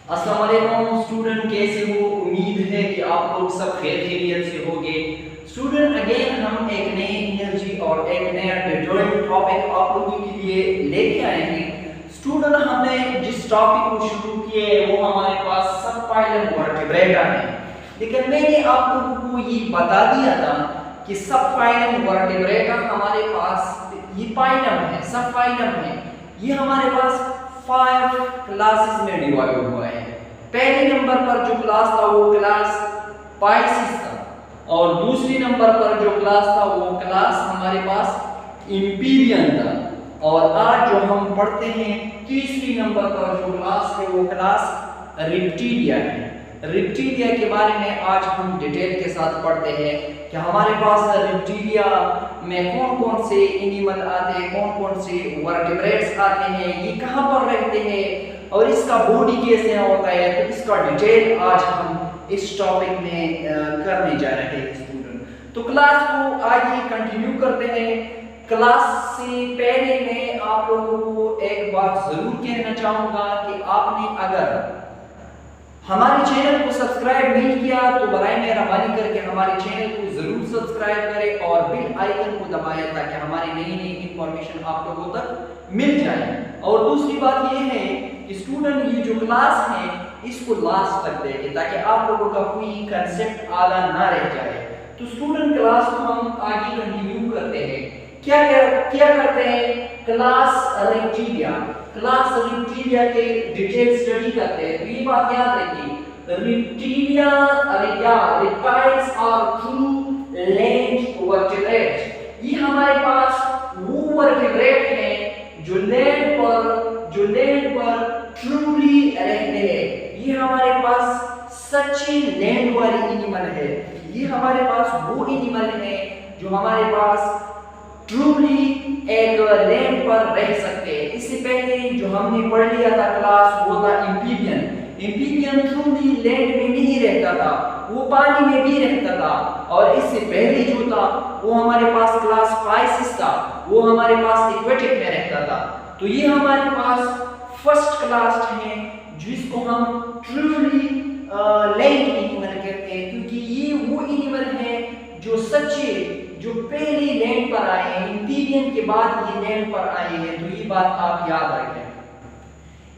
अस्सलाम वालेकुम स्टूडेंट, कैसे हो? उम्मीद है कि आप लोग सब खैरियत से होंगे। स्टूडेंट, अगेन हम एक नई एनर्जी और एक नया डिटेल्ड टॉपिक आप लोगों के लिए लेके आए हैं। स्टूडेंट, हमने जिस टॉपिक को शुरू किए वो हमारे पास सबफाइलम वर्टिब्रेटा है, लेकिन मैंने आप लोगों को ये बता दिया था कि सबफाइलम वर्टिब्रेटा हमारे पास ये फाइलम है, सबफाइलम है, ये हमारे पास 5 क्लासेस में डिवाइड हुआ है। पहले नंबर पर जो क्लास था वो क्लास पाइसिस था और दूसरी नंबर पर जो क्लास था वो क्लास हमारे पास इम्पीरियन था। और आज जो हम पढ़ते हैं तीसरी नंबर पर जो क्लास है वो क्लास रिप्टिलिया है। रिप्टिलिया के बारे में आज हम डिटेल के साथ पढ़ते हैं कि हमारे पास रिप्टिलिया में कौन कौन से एनिमल आते हैं, कौन कौन से वर्टिब्रेट्स आते हैं, ये कहाँ पर रहते हैं और इसका बॉडी कैसे होता है। तो इसका डिटेल आज हम इस टॉपिक में करने जा रहे हैं स्टूडेंट। तो क्लास को आगे कंटिन्यू करते हैं। क्लास से पहले मैं आप लोगों को एक बात जरूर कहना चाहूँगा कि आपने अगर हमारे चैनल को सब्सक्राइब नहीं किया तो बराए मेहरबानी करके हमारे चैनल को जरूर सब्सक्राइब करें और बेल आइकन को दबाएं ताकि हमारी नई नई इंफॉर्मेशन आप लोगों तक मिल जाए। और दूसरी बात यह है कि स्टूडेंट, ये जो क्लास है इसको लास्ट तक देखें ताकि आप लोगों का कोई कंसेप्ट आधा ना रह जाए। तो स्टूडेंट, क्लास को हम आगे कंटिन्यू करते हैं। क्या करते हैं? क्लास रेप्टिलिया के डिटेल स्टडी करते हैं। तो ये बात याद रखिए, reptiles are true land vertebrate. ये हमारे पास वो वर्टिब्रेट हैं जो लैंड पर ट्रूली रहते हैं। ये हमारे पास सच्चे लैंड वाले एनिमल है। ये हमारे पास वो एनिमल है जो हमारे पास ट्रूली एक लैंड पर रह सकते हैं। इससे पहले जो हमने पढ़ लिया था क्लास वो था इम्पीरियन ट्रूली लैंड में नहीं रहता था, वो पानी में भी रहता था। और इससे पहले जो था वो हमारे पास क्लास पाइसिस था, वो हमारे पास एक्वेटिक में रहता था। तो ये हमारे पास फर्स्ट क्लास है जिसको हम ट्रूली लैंड एनिमल कहते हैं, क्योंकि ये वो एनिमल है जो पहले लैंड पर आए हैं, इम्पीरियन के बाद ये लैंड पर आए हैं। तो ये बात आप याद रखें।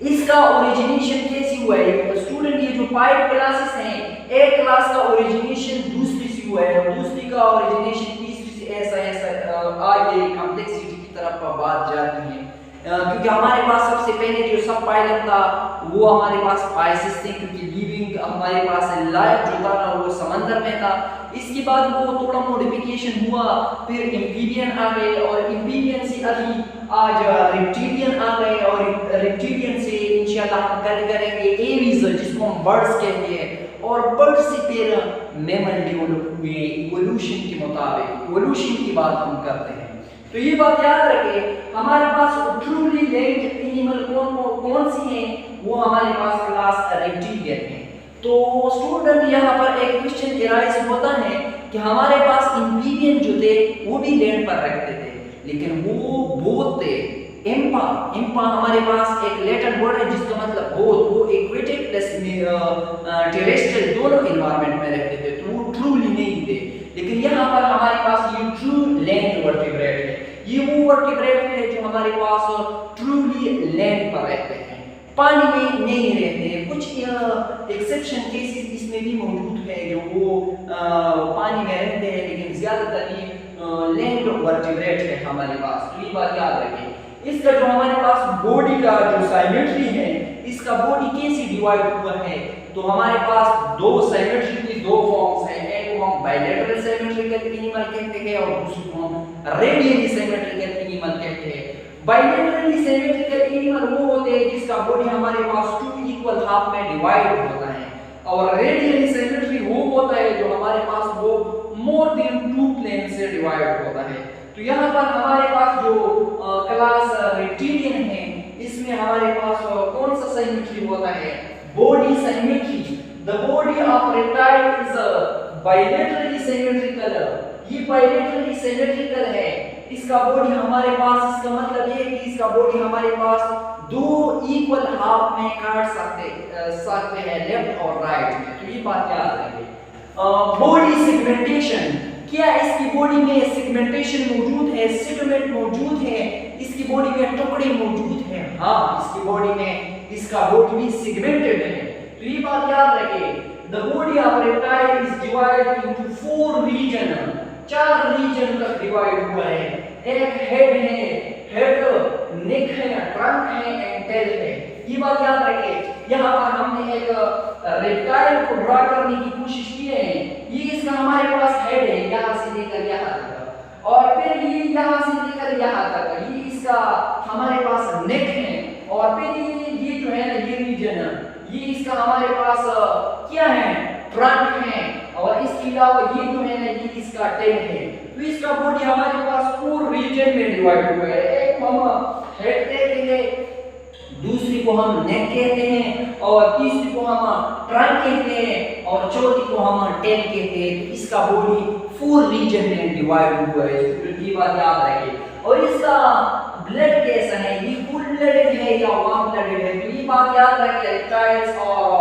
इसका ओरिजिनेशन कैसे हुआ है स्टूडेंट? ये जो 5 क्लासेस हैं, एक क्लास का ओरिजिनेशन दूसरी से हुआ है और दूसरी का ओरिजिनेशन तीसरी से। ऐसा आगे कॉम्प्लेक्सिटी की तरफ बात जाती है, क्योंकि हमारे पास सबसे पहले जो सबफाइलम था वो हमारे पास पाइसिस थे, क्योंकि लिविंग हमारे पास लाइफ जो था ना वो समंदर में था। इसके बाद वो थोड़ा मॉडिफिकेशन हुआ, फिर इम्पीरियन आ गए और इम्पीरियन से अभी आज रेप्टिलियन आ गए और रेप्टिलियन से इंशाल्लाह हम कल करेंगे एविज जिसको हम बर्ड्स कहते हैं। और बर्ड से फिर मैमल डेवलप हुए इवोल्यूशन के मुताबिक, इवोल्यूशन की बात हम करते हैं। तो ये बात याद रखें, हमारे पास ट्रूली लैंड एनिमल कौन सी हैं? वो हमारे पास क्लास रेप्टिलियन है। तो स्टूडेंट, यहाँ पर एक क्वेश्चन एराइज होता है कि हमारे पास इम्पीरियन जो थे वो भी लैंड पर रखते थे, लेकिन वो बोथ थे। इम्पा हमारे पास एक लैटिन वर्ड है जिसका मतलब बोथ, वो एक्वेटिक प्लस टेरेस्ट्रियल दोनों एनवायरनमेंट में रहते थे, तो वो ट्रूली नहीं थे। लेकिन यहाँ पर हमारे पास ये ट्रू लैंड वर्टिब्रेट है। ये वो वर्टिब्रेट है जो हमारे पास ट्रूली लैंड पर रहते हैं, पानी में नहीं रहते हैं। कुछ एक्सेप्शन केसेस इसमें भी मौजूद है जो वो पानी में रहते हैं, लेकिन ज्यादातर ये लैंड वर्टिब्रेट है हमारे पास। तो ये बात याद रखें। इसका जो हमारे पास बॉडी का जो साइमेट्री है, इसका बॉडी कैसे डिवाइड हुआ है? तो हमारे पास दो साइमेट्री की दो फॉर्म्स हैं। एक को हम बायलैटरल साइमेट्रिकल एनिमल कहते हैं और दूसरी को हम रेडियली साइमेट्रिकल एनिमल कहते हैं। बायलैटरली साइमेट्रिकल एनिमल वो होते हैं जिसका बॉडी हमारे पास 2 इक्वल हाफ में डिवाइड होता है, और रेडियली साइमेट्री वो होता है जो हमारे पास वो मोर देन 2 प्लेन से डिवाइड होता है। तो यहाँ पर हमारे पास जो क्लास रेप्टिलियन है इसमें हमारे पास कौन सा साइमेट्री होता है? Body symmetry. The body of reptile is bilaterally symmetrical. ये बायलैटरली सिमेट्रिकल है। इसका बॉडी हमारे पास, इसका मतलब ये है कि इसका बॉडी हमारे पास दो इक्वल हाफ में काट सकते हैं, लेफ्ट और राइट में। तो ये बात याद रखिए। बॉडी सेगमेंटेशन, क्या इसकी बॉडी में सेगमेंटेशन मौजूद है, सेगमेंट मौजूद है, इसकी बॉडी में टुकड़े मौजूद हैं? हाँ, इसकी बॉडी में, इसका बॉडी भी सेगमेंटेड है। तो ये बात याद रखिए। The body of reptile is divided into 4 region, 4 region तक डिवाइड हुआ है। एक हेड है, हेड, नेक है, ट्रंक है एंड टेल है। ये बात याद रखिए। यहाँ पर हमने एक रेप्टाइल को ड्रा करने की कोशिश की है। ये इसका हमारे पास हेड है, यहाँ से लेकर यहाँ तक, और फिर ये यहाँ से लेकर यहाँ तक, ये इसका हमारे पास नेक है, और फिर ये जो है ना, ये रीजन, ये इसका हमारे पास क्या है, ट्रंक है, और इसके अलावा ये जो है ना, ये इसका टेल है। तो इसका बॉडी हमारे पास 4 रीजन में डिवाइड हुआ है। एक हम हेड कहते हैं, दूसरी को हम नेक कहते हैं, और तीसरी को हम ट्रंक कहते हैं, और चौथी को हम टेल कहते हैं। तो इसका बॉडी 4 रीजन में डिवाइड हुआ है। ये बात याद रखिए। और इसका ब्लड कैसा है, ये कूल ब्लडेड है या वार्म ब्लडेड है? तो ये बात याद रखिए। रेप्टाइल्स और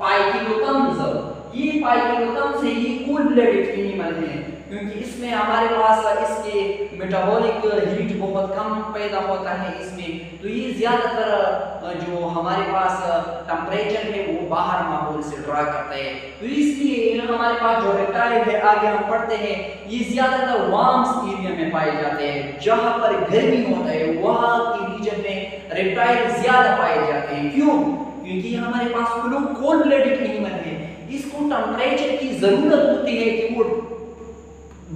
पाइकिलोथम्स, ये पाइकिलोथम्स है, ये कूल ब्लडेड एनिमल है, क्योंकि इसमें हमारे पास इसके मेटाबॉलिक हीट बहुत कम पैदा होता है इसमें। तो ये ज्यादातर जो हमारे पास टेम्परेचर है वो बाहर माहौल से ड्रा करता है। तो इसलिए हमारे पास जो रेप्टाइल है, आगे हम पढ़ते हैं, ये ज्यादातर वार्म एरिया में पाए जाते हैं। जहां पर गर्मी होता है वहां के रीजन में रेप्टाइल ज्यादा पाए जाते हैं। क्यों? क्योंकि हमारे पास कोल्ड ब्लडेड एनिमल है, इसको टेम्परेचर की जरूरत होती है कि वो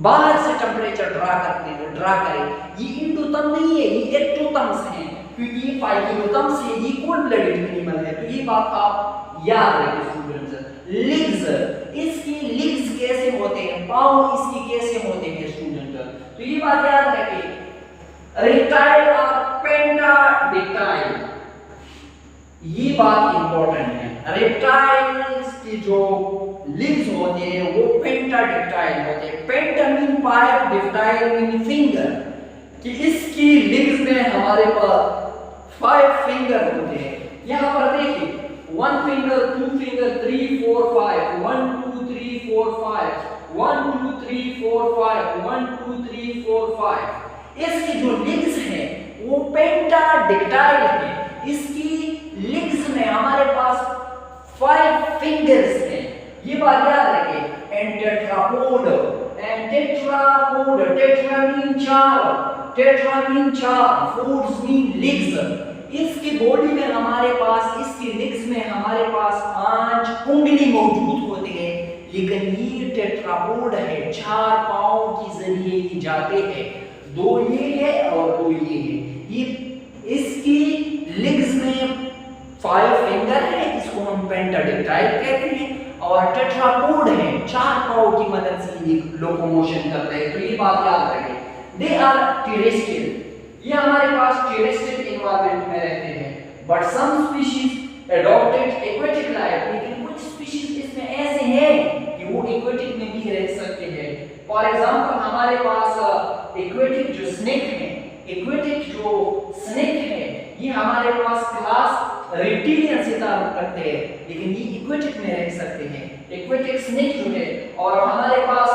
बाहर से टेम्परेचर ड्रा करे। ये इंडोथम नहीं है, ये एक्टोथम्स हैं, क्योंकि ये पाइकिलोथम्स है, ये कोल्ड ब्लडेड एनिमल है। तो ये बात आप याद रखें स्टूडेंट्स। लिग्स, इसकी लिग्स कैसे होते हैं, पांव इसकी कैसे होते हैं स्टूडेंट? तो ये बात याद रखें। रेप्टाइल और पेंटाडिक्टाइल, ये बात इंपॉर्टेंट है। रेप्टाइल्स की जो लिग्स होते हैं वो पेंटाडिक्टाइल होते हैं। पेंटा मीन 5, डिक्टाइल मीन फिंगर, कि इसकी लिग्स में हमारे पास 5 फिंगर होते हैं। यहाँ पर देखिए 1 फिंगर, 2 फिंगर, 3 4 5, 1 2 3 4 5, 1 2 3 4 5, 1 2 3 4 5। इसकी जो लिग्स है वो पेंटाडिक्टाइल है। इसकी लिग्स में हमारे पास 5 फिंगर्स हैं। ये बात याद रखें। And tetrapod, and tetrapod, tetra mean 4, tetra mean 4, force mean leagues. इसकी बॉडी में हमारे पास, इसकी लिग्स में हमारे पास 5 उंगली मौजूद होते हैं, लेकिन ये टेट्रापोड है, 4 पांव के जरिए ये जाते हैं। 2 ये है और 2 ये है। ये इसकी लिग्स में 5 फिंगर है, इसको हम पेंटाडिक्टाइल कहते हैं, और टेट्रापोड है, 4 पांव की मदद से ये लोकोमोशन करते हैं। तो ये बात याद रखें। दे आर टेरेस्ट्रियल, ये हमारे पास टेरेस्ट्रियल एनवायरनमेंट में रहते हैं। But some species adopted aquatic life, लेकिन कुछ स्पीशीज इसमें ऐसे हैं कि वो एक्वेटिक में भी रह सकते हैं। फॉर एग्जांपल हमारे पास एक्वेटिक जो स्नेक है, एक्वेटिक जो स्नेक है, ये हमारे पास क्लास रेप्टिलियन से ताल्लुक रखते हैं, लेकिन ये एक्वेटिक में रह सकते हैं, एक्वेटिक स्नेक जो है। और हमारे पास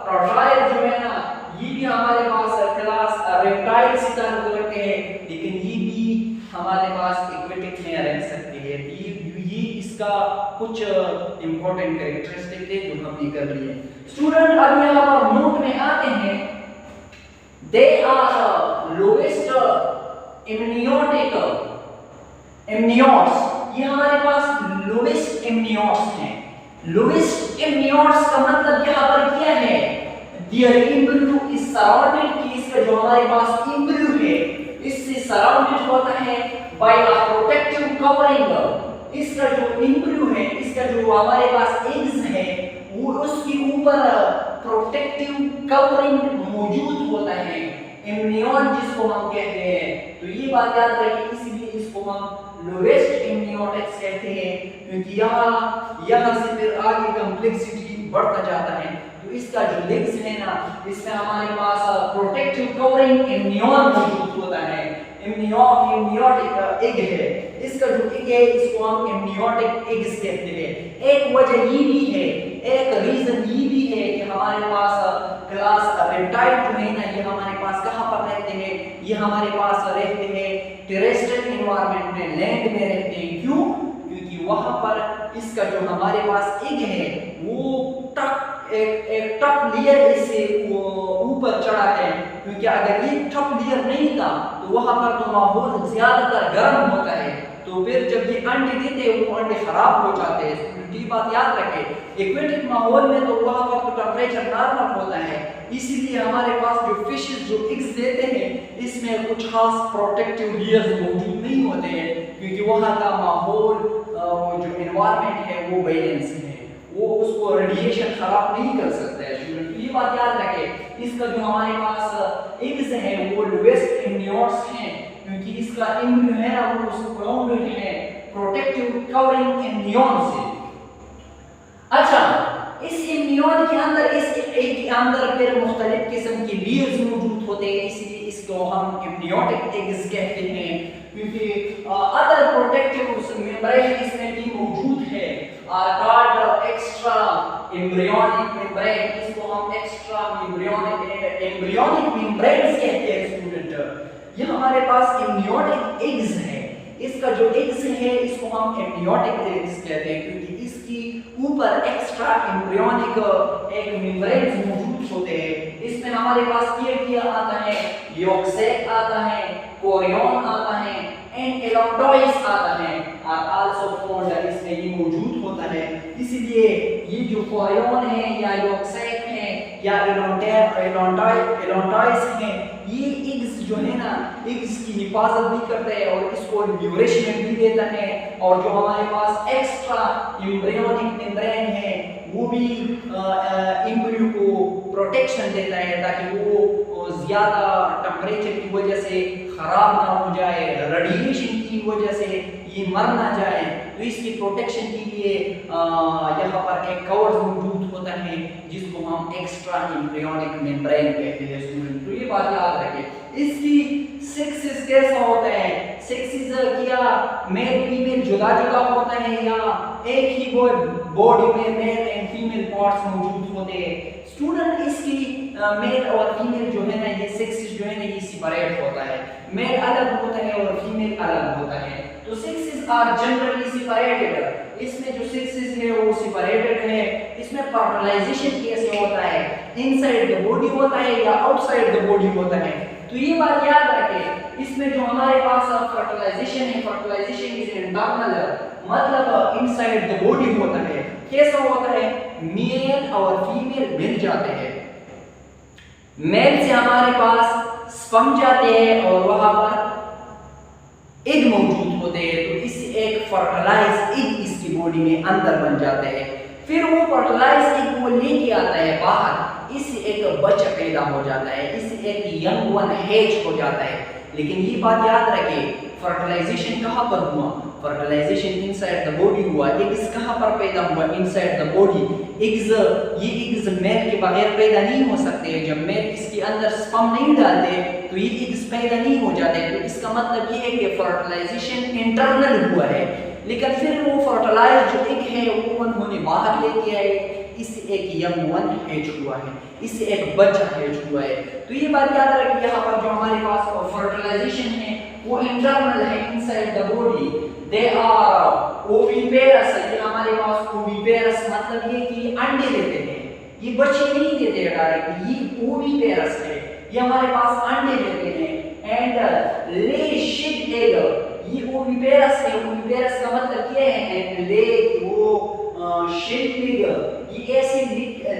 टॉर्टोइल जो है ना, ये भी हमारे पास क्लास रेप्टाइल से ताल्लुक रखते हैं, लेकिन ये भी हमारे पास एक्वेटिक में रह सकते हैं। ये इसका कुछ इंपॉर्टेंट कैरेक्टरिस्टिक है जो हमने कर लिए। स्टूडेंट अब यहाँ पर नोट में आते हैं, they are lowest amniotic amniotes, ये हमारे पास लोएस्ट एमनियोट्स हैं। लोएस्ट एमनियोट्स का मतलब यहाँ पर क्या है? देयर एम्ब्रियो इज सराउंडेड, कि इसका जो हमारे पास एम्ब्रियो है इससे सराउंडेड होता है बाय अ प्रोटेक्टिव कवरिंग। इसका जो एम्ब्रियो है, इसका जो हमारे पास एग्स है, वो उसके ऊपर प्रोटेक्टिव कवरिंग मौजूद होता है, एमनियन जिसको हम कहते हैं। तो ये बात याद रखिए, इसलिए इसको हम लोएस्ट एमनियोटिक्स कहते हैं, क्योंकि यहाँ से फिर आगे कॉम्प्लेक्सिटी बढ़ता जाता है। तो इसका जो लेग्स है ना, इसमें हमारे पास प्रोटेक्टिव कवरिंग एम्नियन मौजूद होता है। एम्नियोटिक एग है, इसका जो एग है इसको हम एम्नियोटिक एग्स कहते हैं। एक वजह ये भी है, एक रीजन ये भी है कि हमारे पास क्लास रेप्टाइल जो है ना, ये हमारे पास कहाँ पर रहते हैं, ये हमारे पास रहते हैं टेरेस्ट्रियल एनवायरनमेंट में, लैंड में रहते हैं। क्यों? क्योंकि वहां पर इसका जो हमारे पास एग है वो एक टफ लेयर इससे ऊपर चढ़ा है, क्योंकि अगर ये टफ लेयर नहीं था तो वहां पर तो माहौल ज्यादातर गर्म होता है, तो फिर जब ये अंडे देते हैं वो अंडे खराब हो जाते हैं। ये बात याद रखें, एक्वेटिक माहौल में तो वहां पर तो टेम्परेचर नॉर्मल होता है, इसीलिए हमारे पास जो फिशेस जो एग्स देते हैं इसमें कुछ खास प्रोटेक्टिव लेयर्स मौजूद नहीं होते हैं, क्योंकि वहां का माहौल जो एनवायरनमेंट है वो बैलेंस है, वो उसको रेडिएशन खराब नहीं कर सकता है। स्टूडेंट ये बात याद रखें, इसका जो हमारे पास एग्स है वो लोएस्ट एम्नियोट्स हैं, क्योंकि इसका एम्ब्रियो है ना वो सराउंडेड है प्रोटेक्टिव कवरिंग एम्नियन से। अच्छा, इस एम्नियन के अंदर, इस एग के अंदर फिर मुख्तलिफ किस्म के लेयर्स मौजूद होते हैं, इसलिए इसको हम एम्नियोटिक एग्स कहते हैं, क्योंकि अदर प्रोटेक्टिव मेम्ब्रेन इसमें भी मौजूद है, कॉल्ड एक्स्ट्रा एम्ब्रियोनिक मेम्ब्रेन, इसको हम एक्स्ट्रा एम्ब्रियोनिक मेम्ब्रेन्स कहते हैं। स्टूडेंट ये हमारे पास एम्नियोटिक एग्स है, इसका जो एग्स है इसको हम एम्नियोटिक एग्स कहते हैं, क्योंकि इसकी ऊपर एक्स्ट्रा एम्ब्रियोनिक एक मेम्ब्रेन्स मौजूद होते हैं। इसमें हमारे पास किया आता है, यॉक सैक आता है, कोरियन आता है एंड एलोडॉइस आता है, और आल्सो फाउंड इसमें ये मौजूद होता है। इसलिए ये जो कोरियन है या यॉक सैक है या एलोडॉइस है, ये एग्स जो है ना, एग्स की हिफाजत भी करता है और इसको न्यूरिशमेंट भी देता है, और जो हमारे पास एक्स्ट्रा एम्ब्रियोनिक मेम्ब्रेन है वो भी एम्ब्रियो को प्रोटेक्शन देता है ताकि वो ज्यादा टेम्परेचर की वजह से खराब ना हो जाए, रेडिएशन की वजह से ये मर ना जाए, तो इसकी प्रोटेक्शन के लिए यहाँ पर एक कवर मौजूद होता है जिसको हम एक्स्ट्रा एम्ब्रियोनिक मेम्ब्रेन कहते हैं। स्टूडेंट तो ये बात याद रखें। इसकी सेक्सेस कैसा होता है, सेक्सेस क्या मेल फीमेल जुदा जुदा होता है या एक ही बॉडी में मेल एंड फीमेल पार्ट्स मौजूद होते हैं। स्टूडेंट इसकी मेल और फीमेल जो है ना, ये सेक्सेस जो है ना ये सेपरेट होता है, मेल अलग होता है और फीमेल अलग होता है, तो सेक्सेस आर जनरली सेपरेटेड। इसमें जो सेक्सेस है वो सेपरेटेड है। इसमें फर्टिलाइजेशन कैसे होता है, इनसाइड द बॉडी होता है या आउटसाइड द बॉडी होता है, तो ये बात याद रखें। इसमें जो हमारे पास फर्टिलाइजेशन है, फर्टिलाइजेशन इज इंटरनल, मतलब इनसाइड द बॉडी होता है। कैसा होता है, मेल और फीमेल मिल जाते हैं, मेल से हमारे पास स्पर्म जाते हैं और वहां पर एग मौजूद होते हैं, तो इससे एक फर्टिलाइज एग इसकी बॉडी में अंदर बन जाते हैं। फिर वो फर्टिलाइज एग को लेके आता है बाहर, इससे एक बच्चा पैदा हो जाता है, इससे एक यंग वन हैच हो जाता है। लेकिन ये बात याद रखें, फर्टिलाइजेशन कहाँ पर हुआ, फर्टिलाइजेशन इनसाइड द बॉडी हुआ। एग्स कहाँ पर पैदा हुआ, इनसाइड द बॉडी। एग्स, ये एग्स मेल के बगैर पैदा नहीं हो सकते, जब मेल इसके अंदर स्पर्म नहीं डालते तो ये एग्स पैदा नहीं हो जाते, तो इसका मतलब ये है कि फर्टिलाइजेशन इंटरनल हुआ है। लेकिन फिर वो फर्टिलाइज जो एग है वो उन्होंने बाहर लेके आए, इससे एक यंग वन हैच हुआ है, इससे एक बच्चा हैच हुआ है। तो ये बात याद रखिए, यहाँ पर जो हमारे पास फर्टिलाइजेशन है वो इंटरनल है, inside the body. They are oviparous, ये हमारे पास ओविपेरस मतलब ये कि अंडे देते हैं, ये बच्चे नहीं देते डायरेक्ट, ये ओविपेरस है, ये हमारे पास अंडे देते हैं। एंड ले शिड एग, ये ओविपेरस है, ओविपेरस का मतलब क्या है, एंड ले वो शिड एग, ये ऐसे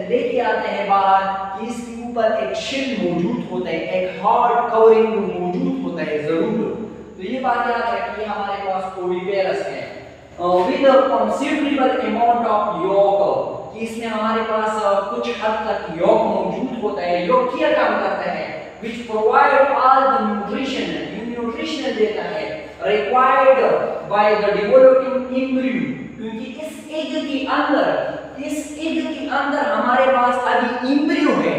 लेके आते हैं बाहर कि इसके ऊपर एक शिल मौजूद होता है, एक हार्ड कवरिंग मौजूद होता है जरूर। तो ये बात याद रखिए, हमारे पास ओविपेरस है with considerable amount of York, कि इसमें हमारे पास कुछ हद तक यॉक मौजूद होता है। यॉक क्या काम करता है, which provide all the nutrition देता है required by the developing embryo क्योंकि इस एग के अंदर हमारे पास अभी एम्ब्रियो है,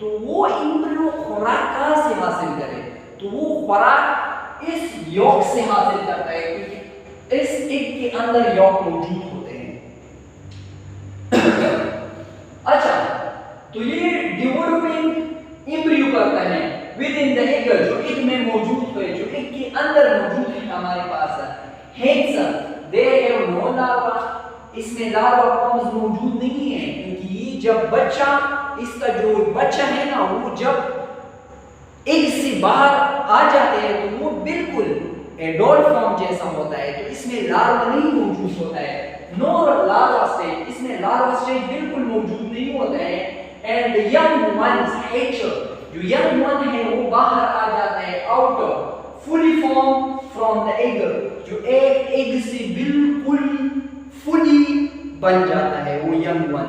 तो वो एम्ब्रियो खुराक कहां से हासिल करे, तो वो खुराक इस यॉक से हासिल करता है, क्योंकि इस एग के अंदर यॉक मौजूद होते हैं। अच्छा, तो ये डेवलपिंग एम्ब्रियो करता है विद इन द एग, जो एग में मौजूद है, जो एग के अंदर मौजूद है हमारे पास। Hence they have no larva, इसमें लार्वा फॉर्म्स मौजूद नहीं है, क्योंकि ये जब बच्चा, इसका जो बच्चा है ना, वो जब एग से बाहर आ जाते हैं तो वो बिल्कुल एडल्ट फॉर्म जैसा होता है, तो इसमें लार्वा नहीं मौजूद होता है, नो लार्वा स्टेज, इसमें लार्वा स्टेज बिल्कुल मौजूद नहीं होता है। एंड यंग वंस हैच, जो यंग वन है वो बाहर आ जाता है out fully form from the egg, जो एग से बिल्कुल फुली बन जाता है वो यंग वन।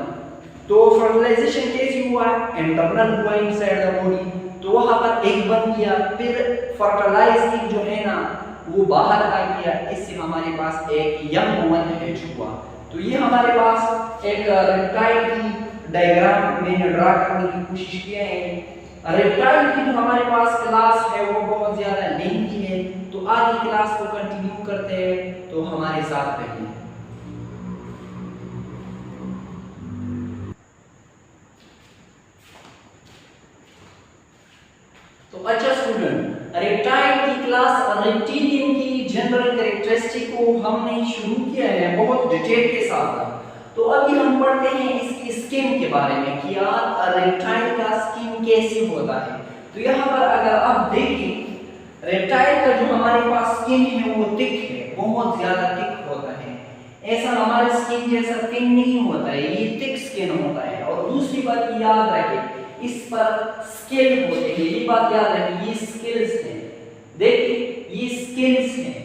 तो फर्टिलाइजेशन कैसे हुआ, इंटरनल हुआ इनसाइड द बॉडी, तो वहां पर एग बन गया, फिर फर्टिलाइज एग जो है ना वो बाहर आ गया, इससे हमारे पास एक यंग वन हैच हुआ। तो ये हमारे पास एक रेप्टाइल की डायग्राम मैंने ड्रा करने की कोशिश किया है। रेप्टाइल की जो हमारे पास क्लास है वो बहुत ज्यादा लेंथी है, तो आगे क्लास को कंटिन्यू करते हैं, तो हमारे साथ रहिए। तो अच्छा स्टूडेंट, रेप्टाइल की क्लास रेप्टिलियन की जनरल कैरेक्टरिस्टिक को हमने शुरू किया है बहुत डिटेल के साथ। तो अभी हम पढ़ते हैं इसकी स्किन के बारे में कि यार रेप्टाइल का स्किन कैसे होता है। तो यहाँ पर अगर आप देखें, रेप्टाइल का जो हमारे पास स्किन है वो थिक है, बहुत ज्यादा थिक होता है, ऐसा हमारे स्किन जैसा थिन नहीं होता है, ये थिक स्किन होता है। और दूसरी बात याद रखें, इस पर स्केल होते हैं, ये बात याद रखिए, ये स्केल्स हैं, देखिए ये स्केल्स हैं।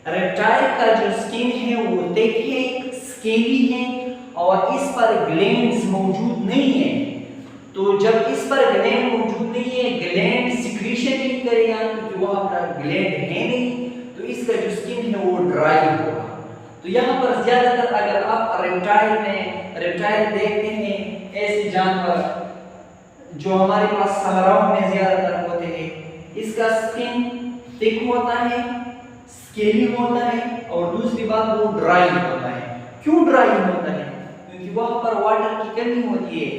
रेप्टाइल का जो स्किन है वो देखिए स्केली है और इस पर ग्लैंड्स मौजूद नहीं है। तो जब इस पर ग्लैंड मौजूद नहीं है, ग्लैंड सिक्रीशन नहीं करेगा क्योंकि वहां पर ग्लैंड है नहीं, तो इसका जो स्किन है वो ड्राई होगा। तो यहाँ पर ज्यादातर अगर आप रेप्टाइल देखते हैं, ऐसे जानवर जो हमारे पास सहराओं में ज्यादातर होते हैं, इसका स्किन थिक होता है, स्केली होता है, और दूसरी बात वो ड्राई होता है। क्यों ड्राई होता है? क्योंकि वहां पर वाटर की कमी होती है।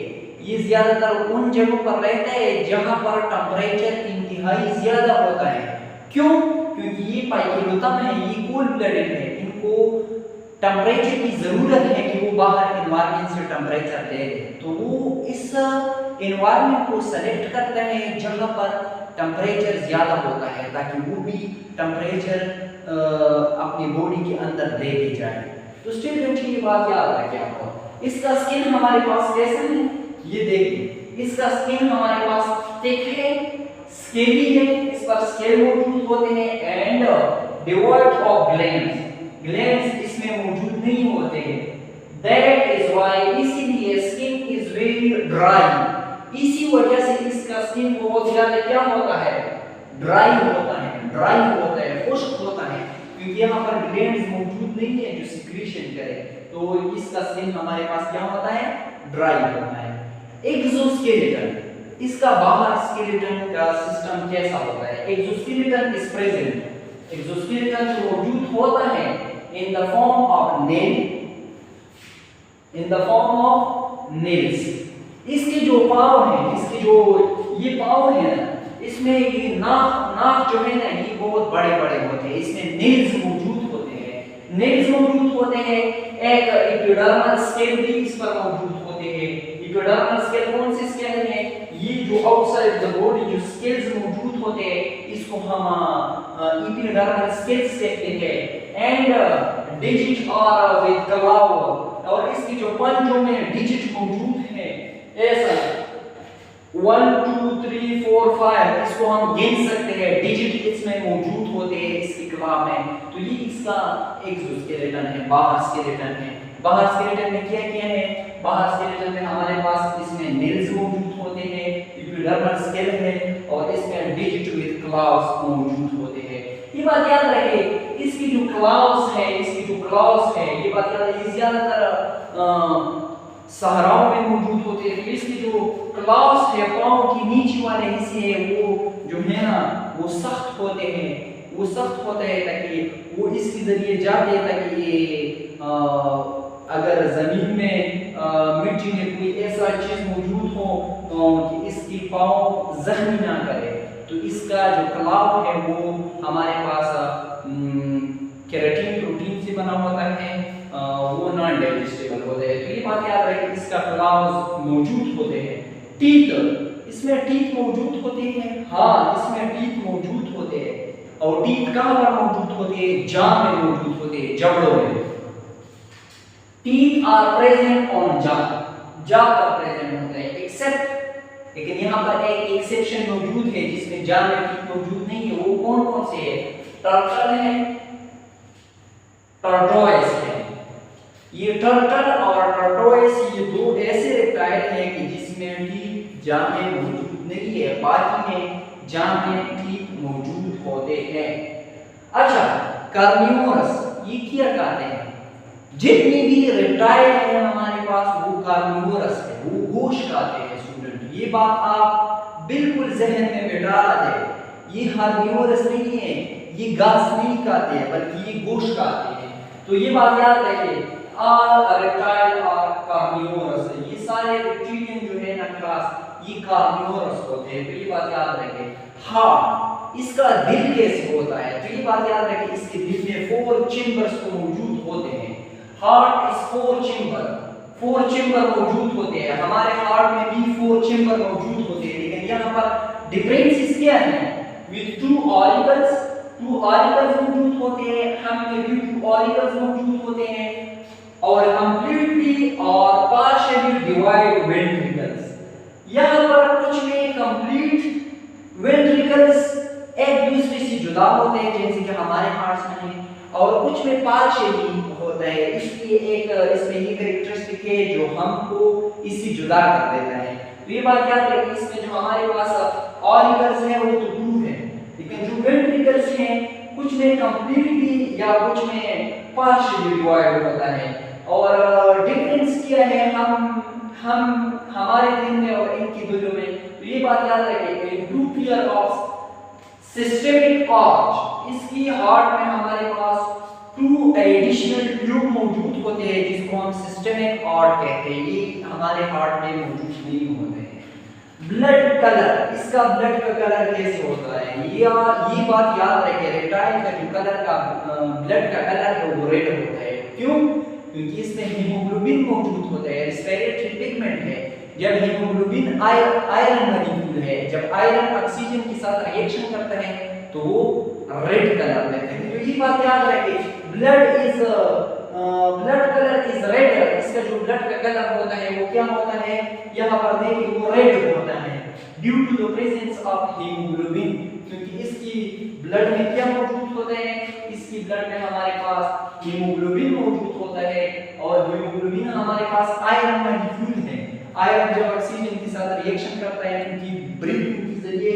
ये ज्यादातर उन जगहों पर रहता है जहां पर टेंपरेचर इंतहाई ज्यादा होता है। क्यों? क्योंकि ये पाइकेलोथम है, ये कोल्ड ब्लडेड है, इनको टेंपरेचर की जरूरत है कि वो बाहर एनवायरनमेंट से टेंपरेचर ले ले, तो वो इस एनवायरनमेंट को सेलेक्ट करता है जहां पर टेंपरेचर ज्यादा होता है, ताकि वो भी टेंपरेचर अपनी बॉडी के अंदर लेके जाए। तो स्टूडेंट ये बात याद रखें आपको। इसका स्किन हमारे पास कैसा है, ये देखिए, इसका स्किन हमारे पास थिक है, स्केली है, इस पर स्केल मौजूद होते हैं, and devoid of glands, glands इसमें मौजूद नहीं होते हैं। दैट इज व्हाई, इसीलिए स्किन इज वेरी ड्राई, इसी वजह से इसका स्किन बहुत ज्यादा क्या होता है, ड्राई होता है, खुश्क होता है, क्योंकि यहाँ पर ग्लैंड्स मौजूद नहीं है जो सिक्रीशन करे, तो इसका स्किन हमारे पास क्या होता है, ड्राई होता है। एक्सोस्केलेटन, इसका बाहर स्केलेटन का सिस्टम कैसा होता है? एक्सोस्केलेटन इज प्रेजेंट, एक्सोस्केलेटन मौजूद होता है in the form of nail, in the form of nails. इसके जो पाँव हैं, इसके जो ये पाँव हैं ना, इसमें ये नाक जो है ना, ये बहुत बड़े बड़े होते हैं, इसमें नेल्स मौजूद होते हैं, नेल्स मौजूद होते हैं। एक एपिडर्मल स्केल भी इस पर मौजूद होते हैं। एपिडर्मल स्केल कौन से स्केल है? ये जो आउटसाइड द बॉडी जो स्केल्स मौजूद होते हैं, इसको हम एपिडर्मल स्केल्स कहते हैं। And digit are with claw, और इसकी जो पंजों में डिजिट मौजूद है, ऐसा 1 2 3 4 5, इसको हम गिन सकते हैं, डिजिट इसमें मौजूद होते हैं इसकी क्लाव में। तो ये इसका एक्सोस्केलेटन है, बाहर स्केलेटन है। बाहर स्केलेटन में क्या क्या है? बाहर स्केलेटन में हमारे पास इसमें नेल्स मौजूद होते हैं, एपिडर्मल स्केल है, और इसमें डिजिट विद क्लाव्स मौजूद होते हैं। ये बात याद रखिए, इसकी जो क्लाव्स है, ये बात याद है, ये ज्यादातर सहराओं में मौजूद होते हैं। तो इसके जो क्लॉस है, पाँव की नीचे वाले हिस्से हैं, वो जो है ना वो सख्त होते हैं, वो सख्त होते हैं ताकि वो इसके जरिए जाते हैं ताकि ये अगर जमीन में मिट्टी में कोई ऐसा चीज मौजूद हो कि इसकी पाँव जख्मी ना करे, तो इसका जो क्लाव है वो हमारे पास केराटिन प्रोटीन से बना होता है, वो नॉन डाइजेस्टेबल होते हैं। तो ये बात याद रखें, इसका क्लाव मौजूद होते हैं। टीथ, इसमें टीथ मौजूद होते हैं, हाँ इसमें टीथ मौजूद होते हैं। और टीथ कहाँ पर मौजूद होते हैं? जां में मौजूद होते हैं, जबड़ों में। टीथ आर प्रेजेंट ऑन जां पर प्रेजेंट होते हैं, एक्सेप्ट, लेकिन यहाँ पर एक एक्सेप्शन मौजूद है जिसमें जां में टीथ मौजूद नहीं है। वो कौन कौन से है? टर्टल है, टर्टोइस है। ये टर्टल और टर्टोइस ये दो ऐसे रेप्टाइल हैं कि जिसमें टीथ जां में मौजूद नहीं है, बाकी में जां में टीथ मौजूद होते हैं। अच्छा, कार्निवोरस ये क्या कहते हैं? जितने भी रेप्टाइल हैं हमारे पास वो कार्निवोरस है, वो गोश्त खाते हैं। स्टूडेंट ये बात आप बिल्कुल जहन में बिठा दें, ये हार्निवोरस नहीं है, ये घास नहीं खाते हैं बल्कि ये गोश्त खाते हैं। तो ये बात याद रखिए, ऑल रेप्टाइल आर कार्निवोरस, ये सारे रेप्टिलियन जो है ना क्लास ये कार्निवोरस होते हैं। तो ये बात याद रखें। हार्ट, इसका दिल कैसे होता है? तो ये बात याद रखें, इसके दिल में 4 चेंबर्स तो मौजूद होते हैं। हार्ट इज 4 चेंबर मौजूद होते हैं। हमारे हार्ट में भी 4 चेंबर मौजूद होते हैं, लेकिन यहाँ पर डिफरेंसेस क्या है? विद 2 ऑरिकल्स मौजूद होते हैं, हम में भी 2 ऑरिकल्स मौजूद होते हैं, और कंप्लीटली और पार्शियली डिवाइड वेंट्रिकल्स। यहाँ पर कुछ में कंप्लीट वेंट्रिकल्स एक दूसरे से जुदा होते हैं जैसे कि हमारे हार्ट में है, और कुछ में पार्शियली होता है। इसलिए एक इसमें ये कैरेक्टरिस्टिक है जो हमको इससे जुदा कर देता है। तो ये बात याद रखिए, इसमें जो हमारे पास ऑरिकल्स है वो तो 2 है, लेकिन जो वेंट्रिकल्स हैं कुछ में कंप्लीटली या कुछ में पार्शियली डिवाइड होता है। और डिफरेंस क्या है हम हमारे दिल में और इनकी दिलों में? तो ये बात याद रखिए, two pair of systemic arch, इसकी हार्ट में हमारे पास 2 एडिशनल ट्यूब मौजूद होते हैं जिसको हम सिस्टेमिक आर्ट कहते हैं, ये हमारे हार्ट में मौजूद नहीं होते हैं। ब्लड कलर, इसका ब्लड का कलर कैसे होता है? ये बात याद रखिए, रेप्टाइल का जो कलर का ब्लड का कलर है वो रेड होता है। क्यों? क्योंकि इसमें हीमोग्लोबिन मौजूद होता है, रेस्पिरेटरी पिगमेंट है। जब हीमोग्लोबिन आयरन मॉलिक्यूल है, जब आयरन ऑक्सीजन के साथ रिएक्शन करता है तो वो रेड कलर देते हैं। तो ये बात याद रखिए, ब्लड कलर इज रेड, इसका जो ब्लड का कलर होता है वो क्या होता है? यहाँ पर देखिए वो रेड होता है due to the presence of haemoglobin, क्योंकि इसकी ब्लड में क्या मौजूद होता है? इसकी ब्लड में हमारे पास हीमोग्लोबिन मौजूद होता है, और हीमोग्लोबिन हमारे पास आयरन मॉलिक्यूल है। आयरन जब ऑक्सीजन के साथ रिएक्शन करता है, क्योंकि ब्रीथिंग के जरिए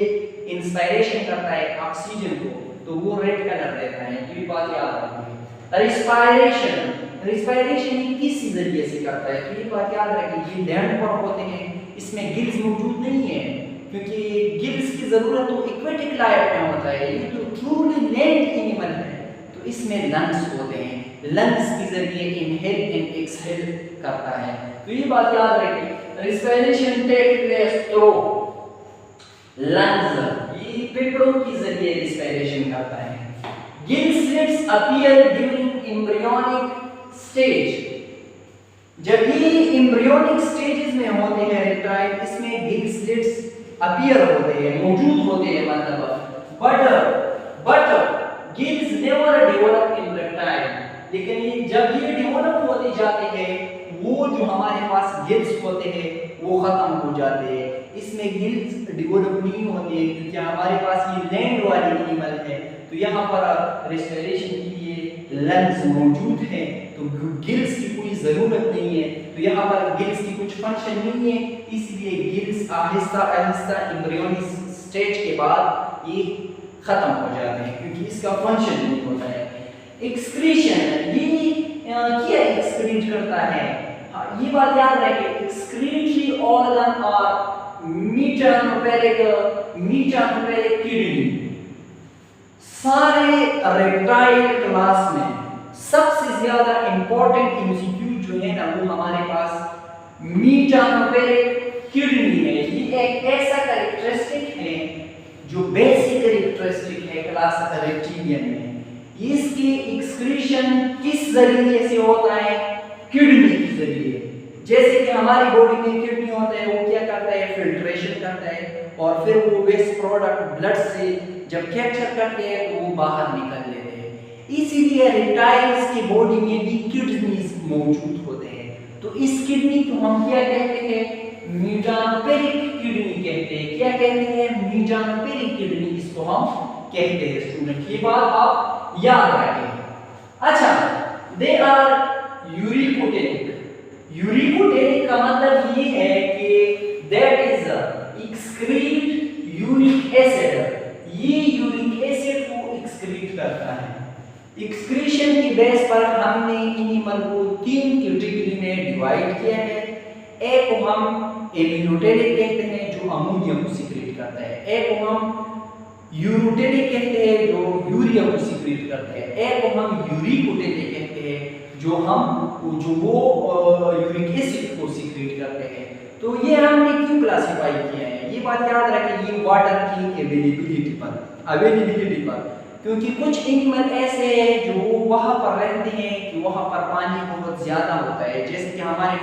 इंस्पायरेशन करता है ऑक्सीजन को, तो वो रेड कलर देता है। ये बात याद रखिए। रिस्पायरेशन किस जरिए से करता है? तो ये बात याद रखिए, ये लैंड पर होते हैं, इसमें गिल्स मौजूद नहीं है, क्योंकि गिल्स की जरूरत तो एक्वेटिक लाइफ में होता है, ये तो ट्रूली लैंड एनिमल है। तो इसमें लंग्स होते हैं, लंग्स के जरिए इनहेल एंड एक्सहेल करता है। तो ये बात याद रखिए, respiration take place through lungs, ये फेफड़ों के जरिए रिस्पायरेशन करता है। Gill slits appear during embryonic stage, जब ये एम्ब्रियोनिक स्टेजेस में होते हैं रेप्टाइल, इसमें गिल स्लिट्स अपीयर होते हैं, मौजूद होते हैं, मतलब but gills never develop in reptile, लेकिन ये जब ये डेवलप होते जाते हैं वो जो हमारे पास गिल्स होते हैं वो खत्म हो जाते हैं। इसमें गिल्स डेवलप नहीं होते हैं क्योंकि हमारे पास ये लैंड वाले एनिमल है, तो यहाँ पर रेस्पिरेशन के लिए लंग्स मौजूद हैं, तो गिल्स की कोई ज़रूरत नहीं है। तो यहाँ पर गिल्स की कुछ फंक्शन नहीं है, इसलिए gills Aahista Aahista embryonic stage के बाद ये खत्म हो जाते हैं क्योंकि इसका फंक्शन नहीं होता है। एक्सक्रीशन, ये क्या ये बात याद रखें, एक्सक्रीटरी ऑर्गन और मेटानोपेरिक किडनी। सारे रेप्टाइल क्लास में सबसे ज्यादा इंपॉर्टेंट एमसीक्यू जो है ना वो हमारे पास मेटानोपेरिक किडनी है। ये एक ऐसा कैरेक्टरिस्टिक है जो बेसिक कैरेक्टरिस्टिक है क्लास रेप्टिलियन में। इसकी एक्सक्रीशन किस जरिए से होता है? किडनी के जरिए। जैसे कि हमारी बॉडी में किडनी होता है, वो क्या करता है? फिल्ट्रेशन करता है और फिर वो वेस्ट प्रोडक्ट ब्लड से जब कैप्चर करते हैं तो वो बाहर निकल लेते हैं। इसीलिए रेप्टाइल्स की बॉडी में भी किडनीज मौजूद होते हैं। तो इस किडनी को हम क्या कहते हैं? मेटानोपेरिक किडनी कहते हैं। क्या कहते हैं? मेटानोपेरिक किडनी इसको हम कहते हैं स्टूडेंट। ये बात आप याद रखें। अच्छा, दे आर यूरिकोटेनिक। यूरिकोटेनिक का मतलब ये है कि that is excrete uric acid. ये यूरिक एसिड को एक्सक्रीट करता है। एक्सक्रीशन की बेस पर हमने एनिमल को 3 कैटेगरी में डिवाइड किया है। एक को हम एमिनोटेनिक कहते हैं जो अमोनिया को सीक्रेट करता है। एक को हम यूरोटेनिक कहते हैं जो यूरिया को सीक्रेट करते हैं। एक को हम यूरिकोटेनिक कहते हैं जो यूरिक एसिड को सीक्रेट करते हैं। तो ये हमने क्यों क्लासिफाई किया है? ये बात याद रखें, ये वाटर की अवेलेबिलिटी पर, क्योंकि कुछ एनिमल ऐसे हैं जो वहां पर रहते हैं कि वहां पर पानी बहुत ज्यादा होता है। जैसे कि हमारे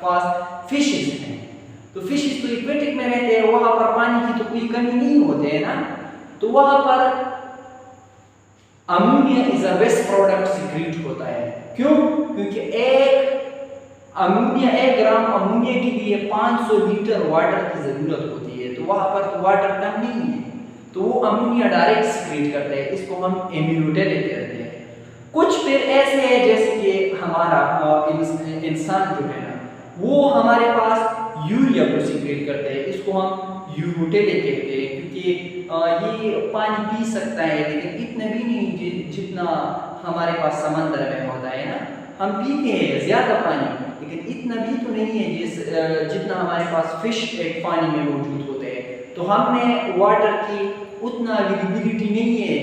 पास फिशेस हैं, तो फिशेस तो एक्वेटिक में रहते हैं, वहां पर पानी की तो कोई कमी नहीं होती है ना। तो वहां पर ammonia is a waste product secrete होता है। क्यों? क्योंकि 1 ग्राम अमोनिया के लिए 500 लीटर वाटर की जरूरत होती है। तो वहां पर तो वाटर कम नहीं है, तो वो अमोनिया डायरेक्ट सीक्रेट करता है। इसको हम एमिनोटेनिक कहते हैं। कुछ फिर ऐसे हैं जैसे कि हमारा इंसान जो है ना, वो हमारे पास यूरिया को सीक्रेट करता है। इसको हम यूरोटेनिक कहते हैं, क्योंकि ये पानी पी सकता है लेकिन इतना भी नहीं जितना हमारे पास समंदर में होता है ना। हम पीते हैं ज्यादा पानी, लेकिन इतना भी तो नहीं है जितना हमारे पास फिश एक पानी में मौजूद होते हैं। तो हमने वाटर की उतना अवेलेबिलिटी नहीं है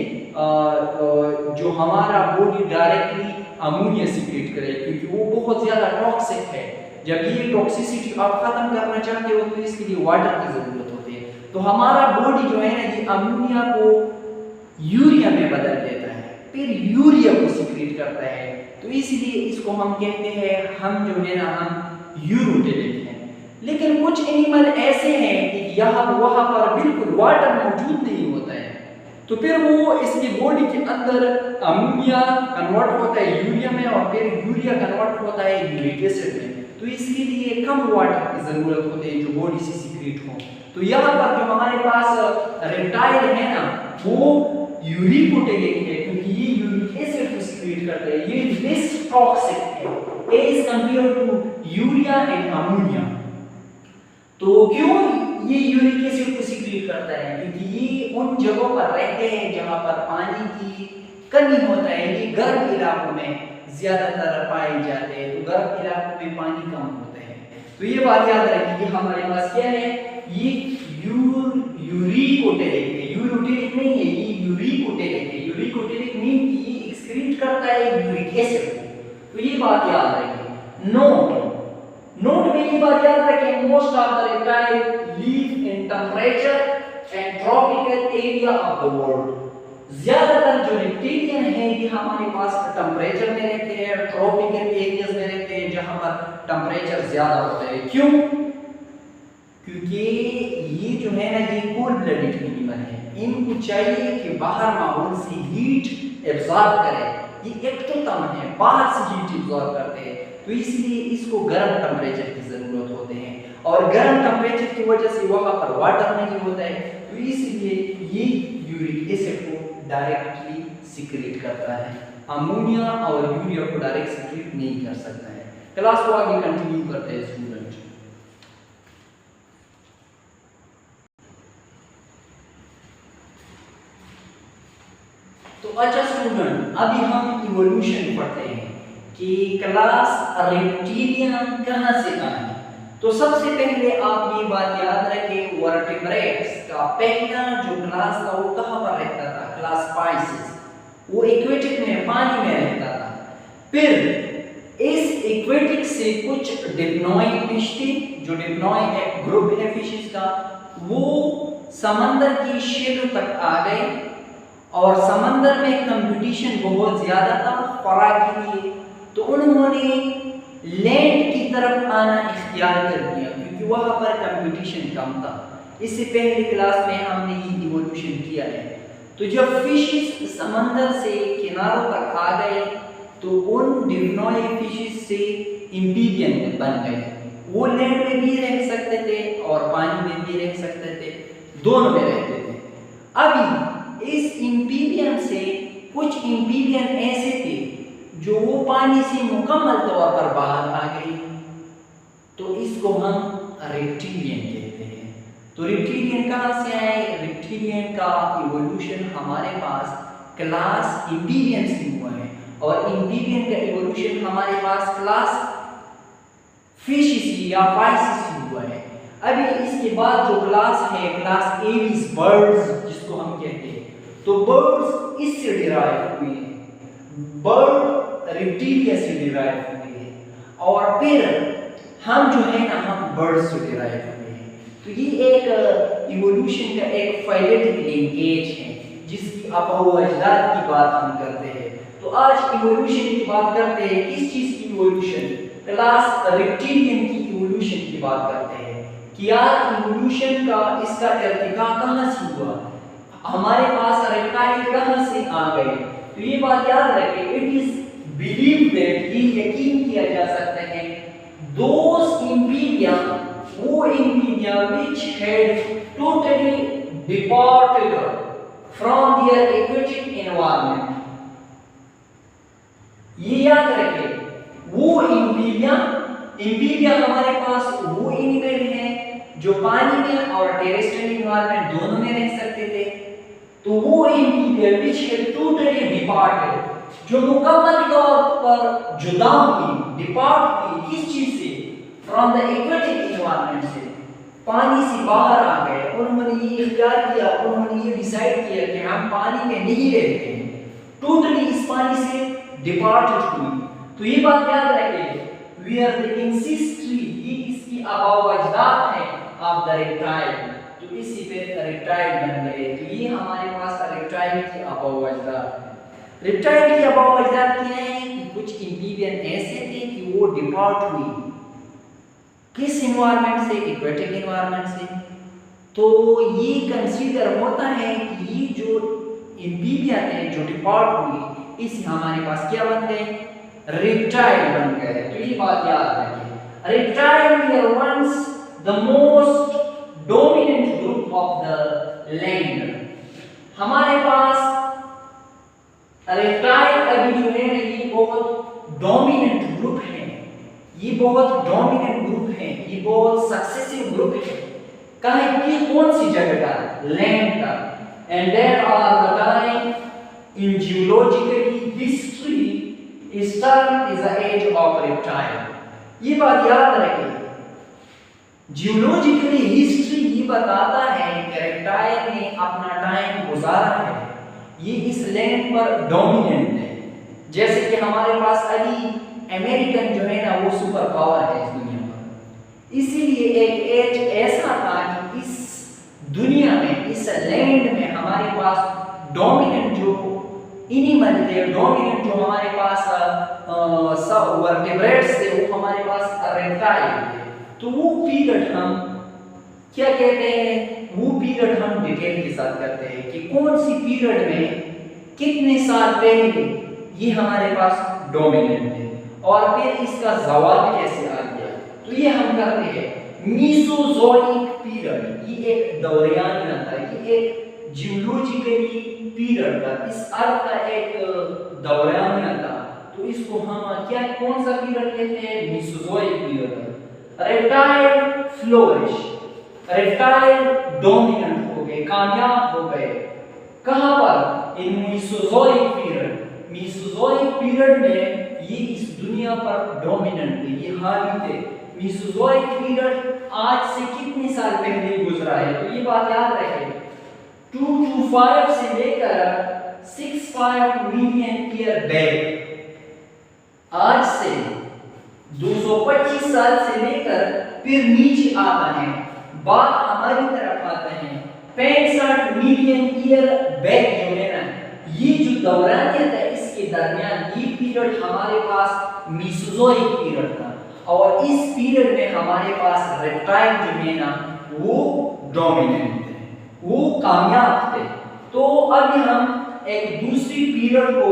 जो हमारा बॉडी डायरेक्टली अमोनिया सीक्रेट करे, क्योंकि वो बहुत ज्यादा टॉक्सिक है। जब ये टॉक्सिसिटी आप खत्म करना चाहते हो तो इसके लिए वाटर की जरूरत होती है। तो हमारा बॉडी जो है ना, ये अमोनिया को यूरिया में बदल देता है, फिर यूरिया को सीक्रेट करता है। तो इसलिए इसको हम कहते हैं, हम जो है ना, हम यूरोटेनिक हैं। लेकिन कुछ एनिमल ऐसे हैं कि वहां पर बिल्कुल वाटर मौजूद नहीं होता है, तो फिर वो इसकी बॉडी के अंदर अमोनिया कन्वर्ट होता है यूरिया में और फिर यूरिया कन्वर्ट होता है यूरिक एसिड में। तो इसके लिए कम वाटर की जरूरत होती है जो बॉडी से सीक्रेट हो। तो यहाँ पर जो हमारे पास रेप्टाइल है ना, वो यूरिकोटेनिक है, क्योंकि ये यूरिक एसिड को सीक्रेट करता है। ये लेस टॉक्सिक है as compare to urea and ammonia. तो क्यों ये यूरिक एसिड को सीक्रेट करता है? क्योंकि ये उन जगहों पर रहते हैं जहां पर पानी की कमी होता है। ये गर्म इलाकों में ज्यादातर पाए जाते हैं, तो गर्म इलाकों में पानी कम होता है। तो ये बात याद रखिए कि हमारे पास क्या है, ये यूरिकोटेनिक है, यूरोटेनिक नहीं है, ये यूरिकोटेनिक है। यूरिकोटेनिक मीन कि ये एक्सक्रीट करता है यूरिक एसिड को। तो ये बात याद रखिए। नोट में ये बात याद रखें, most of the reptile live in temperature and tropical area of the world. ज्यादातर जो रेप्टिलियन है ये हमारे पास टेम्परेचर में रहते हैं, ट्रॉपिकल एरियाज में रहते हैं जहां पर टेम्परेचर ज्यादा होता है। क्यों? क्योंकि ये जो है ना, ये कोल्ड ब्लडेड एनिमल है। इनको चाहिए कि बाहर माहौल से हीट एब्जॉर्ब करें। ये एक्टोथर्म है, बाहर से हीट एब्जॉर्ब करते हैं, तो इसलिए इसको गर्म टेम्परेचर की जरूरत होते हैं। और गर्म टेम्परेचर की वजह से वहां पर वाटर नहीं होता है, तो इसलिए ये यूरिक एसिड को डायरेक्टली सीक्रेट करता है। अमोनिया और यूरिया को डायरेक्ट सीक्रेट नहीं कर सकता है। क्लास को आगे कंटिन्यू करते हैं स्टूडेंट। तो अच्छा स्टूडेंट, अभी हम इवोल्यूशन पढ़ते हैं कि क्लास रेप्टिलियन कहाँ से आए। तो सबसे पहले आप ये बात याद रखें, वर्टिब्रेट्स का पहला जो क्लास था वो कहाँ पर रहता था, क्लास पाइसेस, वो एक्वेटिक में पानी में रहता था। फिर इस एक्वेटिक से कुछ डिप्नोइड फिश थी, जो डिप्नोइड एक ग्रुप है फिशेस का, वो समंदर की शेलों तक आ गए और समंदर में कंपटीशन बहुत ज्यादा था खुराक के लिए, तो उन्होंने लैंड की तरफ आना इख्तियार कर दिया क्योंकि वहां पर कंपटीशन कम था। इससे पहले क्लास में हमने ये इवोल्यूशन किया है। तो जब फिशेस समंदर से किनारों तक आ गए तो उन डिप्नोइड फिशेस से एम्फीबियन बन गए। वो लैंड में भी रह सकते थे और पानी में भी रह सकते थे, दोनों में रहते थे। अभी इस एम्फीबियन से कुछ एम्फीबियन ऐसे थे जो वो पानी से मुकम्मल तौर पर बाहर आ गए, तो इसको हम रेप्टिलियन कहते हैं। तो रेप्टिलियन कहाँ से आए? रेप्टिलियन का इवोल्यूशन हमारे पास क्लास एम्फीबियन से हुआ है और एम्फीबियन का इवोल्यूशन हमारे पास क्लास फिशेस या फाइसेस से हुआ है। अभी इसके बाद जो क्लास है, क्लास एविस, बर्ड्स जिसको हम कहते हैं, तो बर्ड्स इससे डिराइव हुए हैं, बर्ड रेप्टिलिया से डिराइव हुए हैं और फिर हम जो है ना, हम बर्ड्स से डिराइव हुए हैं। तो ये एक इवोल्यूशन का एक फाइलेटिक लिंकेज है जिसकी अबू अजदाद की बात हम करते हैं। तो आज इवोल्यूशन की बात करते हैं, किस चीज की इवोल्यूशन? क्लास रेप्टिलियन की इवोल्यूशन की बात करते हैं कि यार इवोल्यूशन का इसका इर्तिका कहाँ से हुआ, हमारे पास रेप्टाइल कहाँ से आ गए। तो ये बात याद रखें, इट इज बिलीव दैट, ये यकीन किया जा सकता है, दोस एम्फीबिया, वो amphibia which had totally departed from their aquatic environment, ये याद रखें, वो एम्फीबिया हमारे पास वो एनिमल है जो पानी में और टेरेस्ट्रियल एनवायरनमेंट दोनों में रह सकते थे। तो वो amphibia which had totally departed, जो मुकम्मल तौर पर जुदा हुई, डिपार्ट हुई, किस चीज से? फ्रॉम द एक्वेटिक एनवायरनमेंट से, पानी से बाहर आ गए। उन्होंने ये इख्तियार किया, उन्होंने ये डिसाइड किया कि हम पानी में नहीं रहते हैं, टोटली इस पानी से डिपार्टेड हुई। तो ये बात याद रखें, वी आर द एंसेस्ट्री, ये इसकी आबाओ अजदाद है ऑफ द रेप्टाइल। तो इसी पे रेप्टाइल बन गए। तो ये हमारे पास रेप्टाइल की आबाओ अजदाद है। रेप्टाइल की आबाओ अजदाद क्या है कि कुछ एम्फीबियन ऐसे थे कि वो डिपार्ट हुई, किस एनवायरनमेंट से? एक्वेटिक एनवायरनमेंट से। तो ये कंसीडर होता है कि ये जो एम्फीबियन थे जो डिपार्ट हुई, इससे हमारे पास क्या बन गए? रेप्टाइल बन गए। तो ये बात याद रखिए, reptile were once the most dominant group of the land. हमारे पास रेप्टाइल अभी जो है ये बहुत डोमिनेंट ग्रुप है, ये बहुत डोमिनेंट ग्रुप है, ये बहुत सक्सेसिव ग्रुप है। कहाँ की कौन सी जगह का? लैंड का। And there are the time in geologically history is term is the age of reptile. ये बात याद रखिए, जियोलॉजिकली हिस्ट्री ये बताता है कि रेप्टाइल ने अपना टाइम गुजारा है, ये इस लैंड पर डोमिनेंट है। जैसे कि हमारे पास अभी अमेरिकन जो है ना वो सुपर पावर है इस दुनिया पर, इसीलिए एक एज ऐसा था कि इस दुनिया में, इस लैंड में हमारे पास डोमिनेंट जो एनिमल थे, डोमिनेंट जो हमारे पास सब वर्टिब्रेट्स थे, वो हमारे पास रेप्टाइल थे। तो वो पीरियड हम क्या कहते हैं? वो पीरियड हम डिटेल के साथ करते हैं कि कौन सी पीरियड में कितने साल पहले ये हमारे पास डोमिनेंट थे और फिर इसका ज़वाल कैसे आ गया। तो ये हम करते हैं मीसोजोइक पीरियड, ये एक दौरान था, ये एक जियोलॉजिकली पीरियड था, इस अर्थ का एक दौरान था। तो इसको हम क्या, कौन सा पीरियड कहते हैं? Mesozoic period. Reptile flourish, reptile dominant हो गए, कामयाब हो गए। कहां पर? इन मीसोजोइक पीरियड। मीसोजोइक पीरियड में ये इस दुनिया पर डोमिनेंट थे, ये हावी थे। मीसोजोइक पीरियड आज से कितने साल पहले गुजरा है, तो ये बात याद रखें। 225 से लेकर 65 मिलियन ईयर बैक, आज से 225 साल से लेकर फिर नीचे आता है, बात हमारी तरफ आते हैं 65 मिलियन ईयर बैक जो है ना, ये जो दौरानियत है इसके दरमियान ये पीरियड हमारे पास मीसोजोइक पीरियड था, और इस पीरियड में हमारे पास रेप्टाइल जो है ना वो डोमिनेंट थे, वो कामयाब थे। तो अब हम एक दूसरी पीरियड को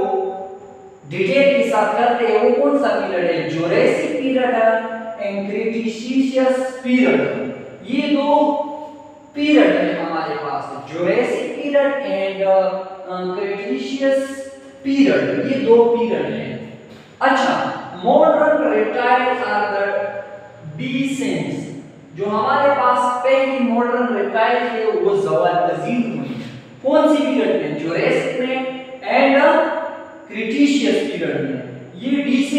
डिटेल के साथ करते हैं, वो कौन सा पीरियड है, जुरासिक पीरियड है एंड क्रीटेशियस पीरियड। ये दो पीरियड है हमारे पास, Jurassic period and Cretaceous period, ये दो पीरियड हैं। अच्छा, modern reptiles are the descendants, जो हमारे पास पहली मॉडर्न रेप्टाइल थे वो ज़वाल पजीर हुई, कौन सी पीरियड में, जुरासिक में एंड क्रीटेशियस पीरियड में। ये डिसेंट